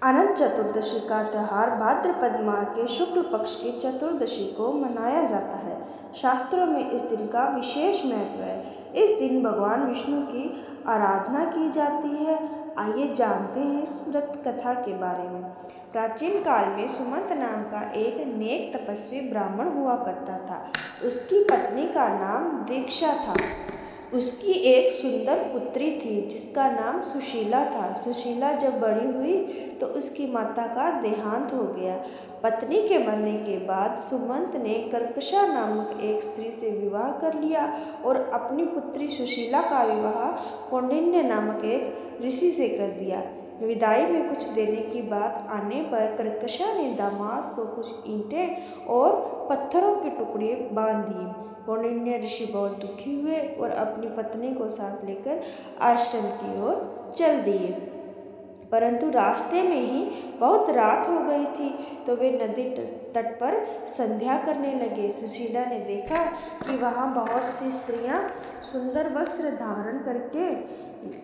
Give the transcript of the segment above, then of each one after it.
अनंत चतुर्दशी का त्यौहार भाद्रपद माह के शुक्ल पक्ष की चतुर्दशी को मनाया जाता है। शास्त्रों में इस दिन का विशेष महत्व है। इस दिन भगवान विष्णु की आराधना की जाती है। आइए जानते हैं इस व्रत कथा के बारे में। प्राचीन काल में सुमंत नाम का एक नेक तपस्वी ब्राह्मण हुआ करता था। उसकी पत्नी का नाम दीक्षा था। उसकी एक सुंदर पुत्री थी जिसका नाम सुशीला था। सुशीला जब बड़ी हुई तो उसकी माता का देहांत हो गया। पत्नी के मरने के बाद सुमंत ने कर्कशा नामक एक स्त्री से विवाह कर लिया और अपनी पुत्री सुशीला का विवाह कौंडिन्य नामक एक ऋषि से कर दिया। विदाई में कुछ देने की बात आने पर कर्कशा ने दामाद को कुछ ईंटें और पत्थरों के टुकड़े बांध दिए। कौंडिन्य ऋषि बहुत दुखी हुए और अपनी पत्नी को साथ लेकर आश्रम की ओर चल दिए। परंतु रास्ते में ही बहुत रात हो गई थी तो वे नदी तट पर संध्या करने लगे। सुशीला ने देखा कि वहाँ बहुत सी स्त्रियाँ सुंदर वस्त्र धारण करके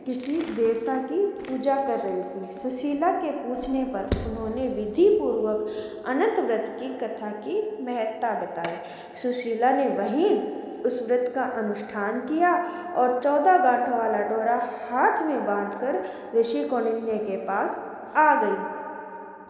किसी देवता की पूजा कर रही थी। सुशीला के पूछने पर उन्होंने विधि पूर्वक अनंत व्रत की कथा की महत्ता बताई। सुशीला ने वहीं उस व्रत का अनुष्ठान किया और 14 गांठों वाला डोरा हाथ में बांधकर ऋषि कौंडिन्य के पास आ गई।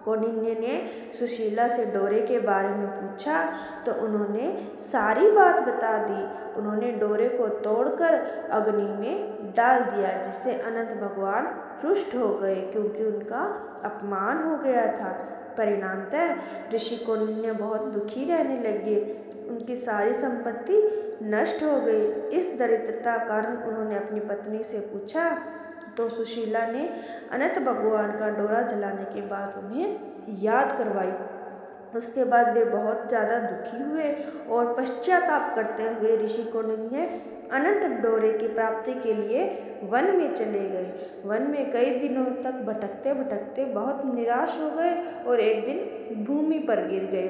कौंडिन्य ने सुशीला से डोरे के बारे में पूछा तो उन्होंने सारी बात बता दी। उन्होंने डोरे को तोड़कर अग्नि में डाल दिया जिससे अनंत भगवान रुष्ट हो गए क्योंकि उनका अपमान हो गया था। परिणामतः ऋषि कौंडिन्य बहुत दुखी रहने लगे। उनकी सारी संपत्ति नष्ट हो गई। इस दरिद्रता कारण उन्होंने अपनी पत्नी से पूछा तो सुशीला ने अनंत भगवान का डोरा जलाने के बाद उन्हें याद करवाई। उसके बाद वे बहुत ज़्यादा दुखी हुए और पश्चाताप करते हुए ऋषि कौंडिन्य अनंत डोरे की प्राप्ति के लिए वन में चले गए। वन में कई दिनों तक भटकते भटकते बहुत निराश हो गए और एक दिन भूमि पर गिर गए।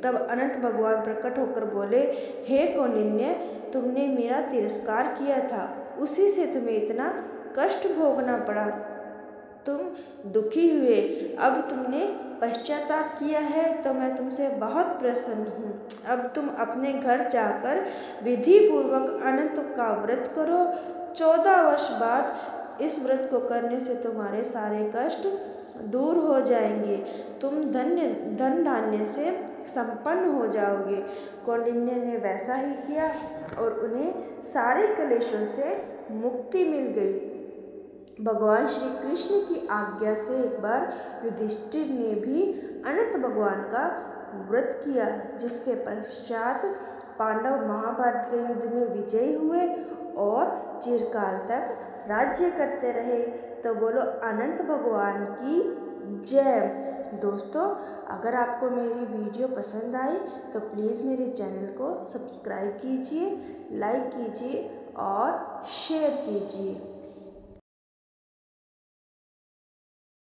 तब अनंत भगवान प्रकट होकर बोले, हे कौंडिन्य, तुमने मेरा तिरस्कार किया था, उसी से तुम्हें इतना कष्ट भोगना पड़ा। तुम दुखी हुए, अब तुमने पश्चाताप किया है तो मैं तुमसे बहुत प्रसन्न हूँ। अब तुम अपने घर जाकर विधि पूर्वक अनंत का व्रत करो। 14 वर्ष बाद इस व्रत को करने से तुम्हारे सारे कष्ट दूर हो जाएंगे। तुम धन धान्य से संपन्न हो जाओगे। कौंडिन्य ने वैसा ही किया और उन्हें सारे क्लेशों से मुक्ति मिल गई। भगवान श्री कृष्ण की आज्ञा से एक बार युधिष्ठिर ने भी अनंत भगवान का व्रत किया जिसके पश्चात पांडव महाभारत के युद्ध में विजयी हुए और चिरकाल तक राज्य करते रहे। तो बोलो अनंत भगवान की जय। दोस्तों, अगर आपको मेरी वीडियो पसंद आई तो प्लीज़ मेरे चैनल को सब्सक्राइब कीजिए, लाइक कीजिए और शेयर कीजिए।